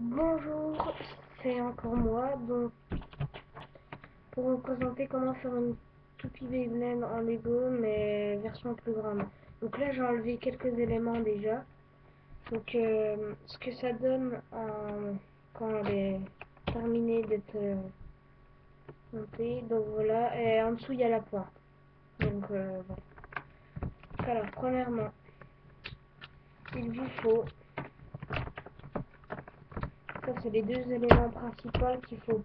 Bonjour, c'est encore moi. Donc, pour vous présenter comment faire une toupie Beyblade en Lego, mais version plus grande. Donc là, j'ai enlevé quelques éléments déjà. Donc, ce que ça donne quand elle est terminée d'être montée. Donc voilà, et en dessous, il y a la pointe. Donc, voilà. Alors, premièrement, il vous faut... Ça, c'est les deux éléments principaux qu'il faut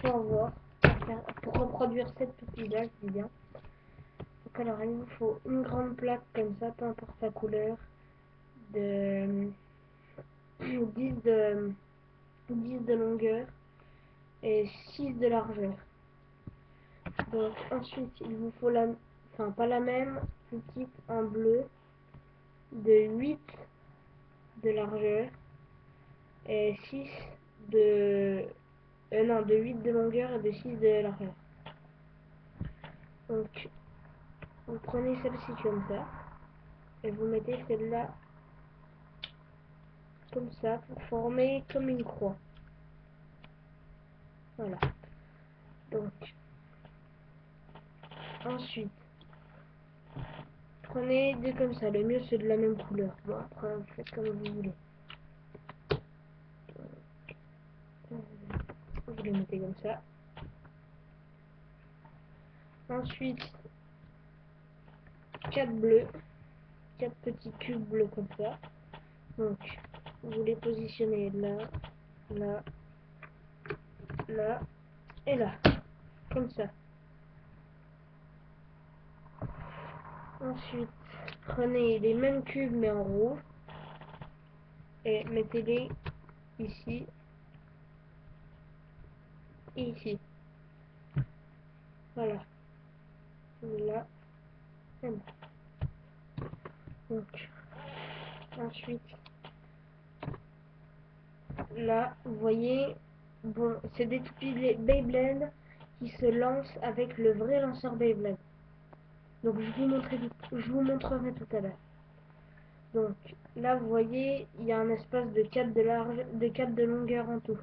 avoir pour reproduire cette toupie-là, je dis bien. Donc alors, il vous faut une grande plaque comme ça, peu importe la couleur, de 10 de, 10 de longueur et 6 de largeur. Donc ensuite, il vous faut enfin pas la même, plus petite en bleu, de 8 de largeur et 6 de... non, de 8 de longueur et de 6 de largeur. Donc, vous prenez celle-ci comme ça, et vous mettez celle-là comme ça, pour former comme une croix. Voilà. Donc, ensuite, prenez deux comme ça. Le mieux, c'est de la même couleur. Bon, après, vous faites comme vous voulez. Vous les mettez comme ça. Ensuite, 4 bleus. 4 petits cubes bleus comme ça. Donc, vous les positionnez là, là, là et là. Comme ça. Ensuite, prenez les mêmes cubes mais en rouge. Et mettez-les ici et ici. Voilà. Là et là. Donc, ensuite, là, vous voyez, bon, c'est des toupies Beyblade qui se lancent avec le vrai lanceur Beyblade. Donc, je vous montrerai tout à l'heure. Donc, là, vous voyez, il y a un espace de 4 de 4 de longueur en tout,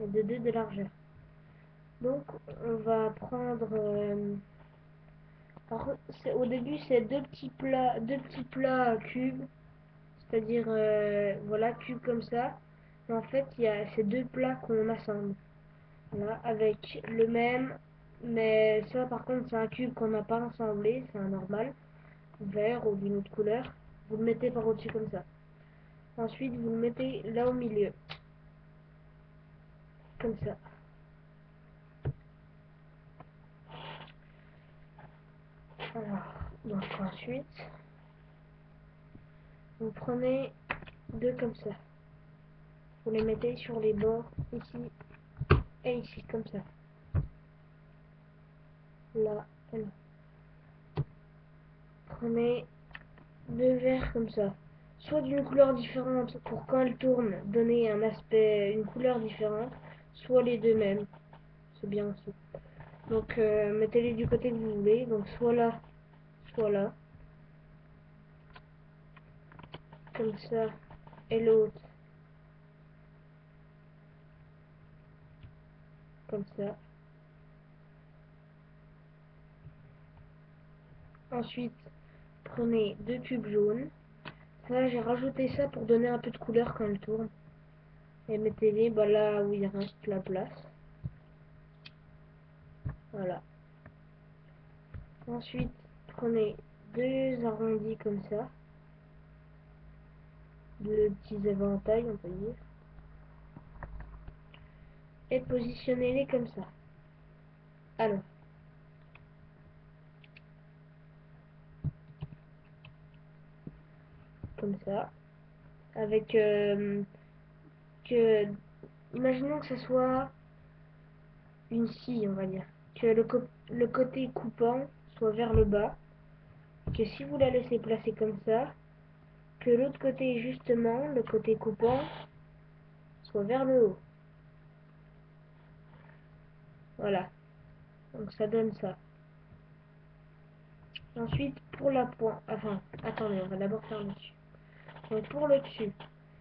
et de 2 de largeur. Donc, on va prendre... alors, au début, c'est deux petits plats cubes, c'est-à-dire, voilà, cubes comme ça. Et en fait, il y a ces deux plats qu'on assemble. Là, avec le même, mais ça par contre c'est un cube qu'on n'a pas assemblé, c'est un normal, vert ou d'une autre couleur. Vous le mettez par au-dessus comme ça. Ensuite vous le mettez là au milieu, comme ça. Alors, donc ensuite, vous prenez deux comme ça. Vous les mettez sur les bords, ici et ici, comme ça. Là et là. Prenez deux verres comme ça. Soit d'une couleur différente pour quand elle tourne, donner un aspect, une couleur différente, soit les deux mêmes. C'est bien aussi. Donc mettez-les du côté que vous voulez. Donc soit là, comme ça, et l'autre comme ça. Ensuite, prenez deux cubes jaunes. Ça, j'ai rajouté ça pour donner un peu de couleur quand elle tourne. Et mettez-les bah, là où il reste la place. Voilà. Ensuite, prenez deux arrondis comme ça. Deux petits éventails, on peut dire. Et positionnez-les comme ça. Alors, comme ça. Avec que... Imaginons que ce soit une scie, on va dire. Que le côté coupant soit vers le bas. Que si vous la laissez placer comme ça, que l'autre côté, justement, le côté coupant, soit vers le haut. Voilà. Donc ça donne ça. Ensuite, pour la pointe... Enfin, attendez, on va d'abord faire le dessus. Donc pour le dessus,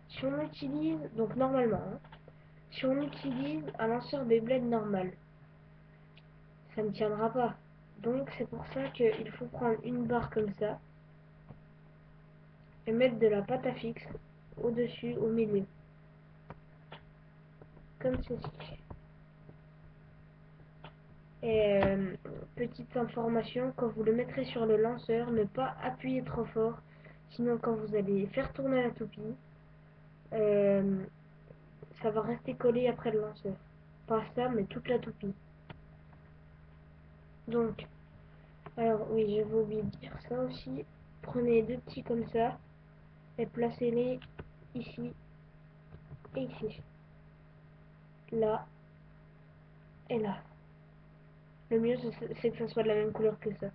Si on utilise, donc normalement, hein, si on utilise un lanceur Beyblade normal, ça ne tiendra pas. Donc c'est pour ça qu'il faut prendre une barre comme ça et mettre de la pâte à fixe au-dessus, au milieu. Comme ceci. Et petite information, quand vous le mettrez sur le lanceur, ne pas appuyer trop fort. Sinon quand vous allez faire tourner la toupie, euh, ça va rester collé après le lanceur. Pas ça, mais toute la toupie. Donc, alors oui, j'avais oublié de dire ça aussi. Prenez deux petits comme ça et placez-les ici et ici. Là et là. Le mieux, c'est que ça soit de la même couleur que ça.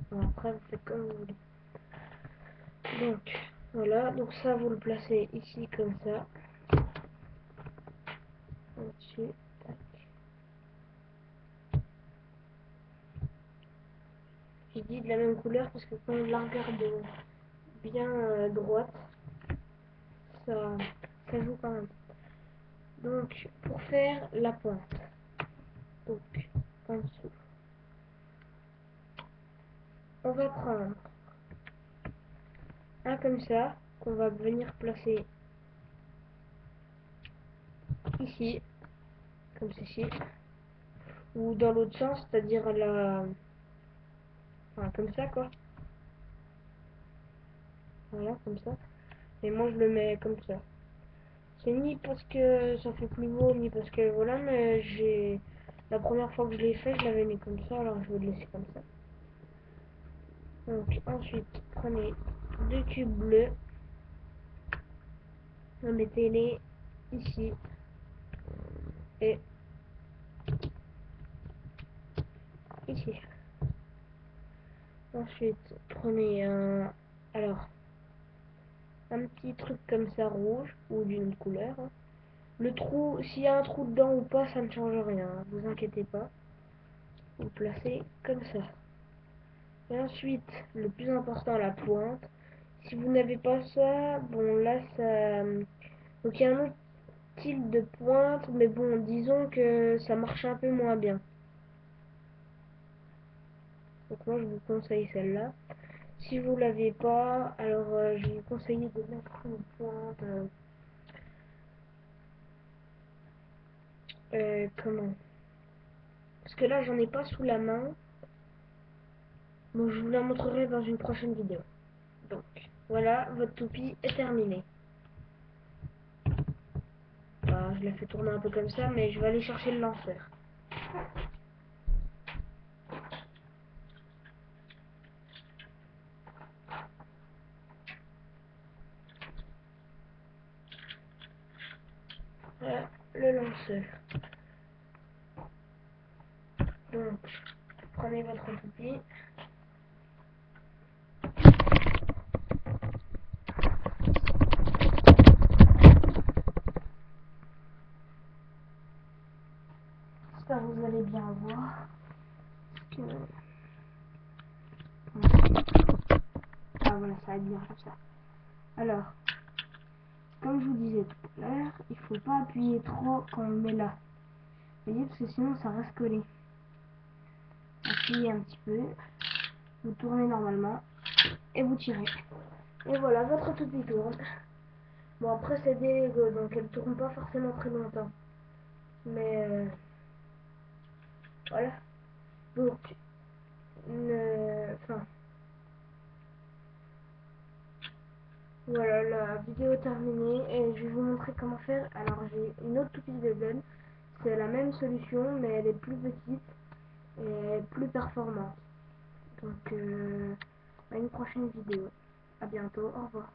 Bon, après, vous faites comme vous voulez. Donc, voilà. Donc ça, vous le placez ici comme ça. Au-dessus. J'ai dit de la même couleur parce que quand on la regarde bien droite, ça, ça joue quand même. Donc, pour faire la pointe, donc, en dessous, on va prendre un comme ça, qu'on va venir placer ici, comme ceci, ou dans l'autre sens, c'est-à-dire la... Enfin, comme ça, quoi. Voilà, comme ça. Et moi, je le mets comme ça. C'est ni parce que ça fait plus beau, ni parce que voilà, mais j'ai... La première fois que je l'ai fait, je l'avais mis comme ça, alors je vais le laisser comme ça. Donc, ensuite, prenez deux tubes bleus. Mettez-les ici. Et ici. Ensuite, prenez un... Alors, un petit truc comme ça rouge, ou d'une couleur. Le trou, s'il y a un trou dedans ou pas, ça ne change rien, hein, vous inquiétez pas. Vous placez comme ça. Et ensuite, le plus important, la pointe. Si vous n'avez pas ça, bon là, ça... Donc il y a un autre style de pointe, mais bon, disons que ça marche un peu moins bien. Donc moi, je vous conseille celle-là. Si vous l'avez pas, alors je vais vous conseiller de mettre une pointe... comment? Parce que là, j'en ai pas sous la main. Donc je vous la montrerai dans une prochaine vidéo. Donc, voilà, votre toupie est terminée. Bah, je la fais tourner un peu comme ça, mais je vais aller chercher le lanceur. Voilà, le lanceur. Donc, prenez votre toupie. J'espère que vous allez bien voir. Ah voilà, ça va être bien comme ça. Alors, comme je vous disais tout à l'heure, il faut pas appuyer trop quand on le met là. Vous voyez, parce que sinon ça reste collé. Appuyez un petit peu, vous tournez normalement, et vous tirez. Et voilà, votre toupie tourne. Bon, après c'est des Lego, donc elle tourne pas forcément très longtemps. Mais voilà. Donc, enfin, voilà, la vidéo est terminée et je vais vous montrer comment faire. Alors j'ai une autre toupie de gun. C'est la même solution, mais elle est plus petite et plus performante. Donc, à une prochaine vidéo. À bientôt, au revoir.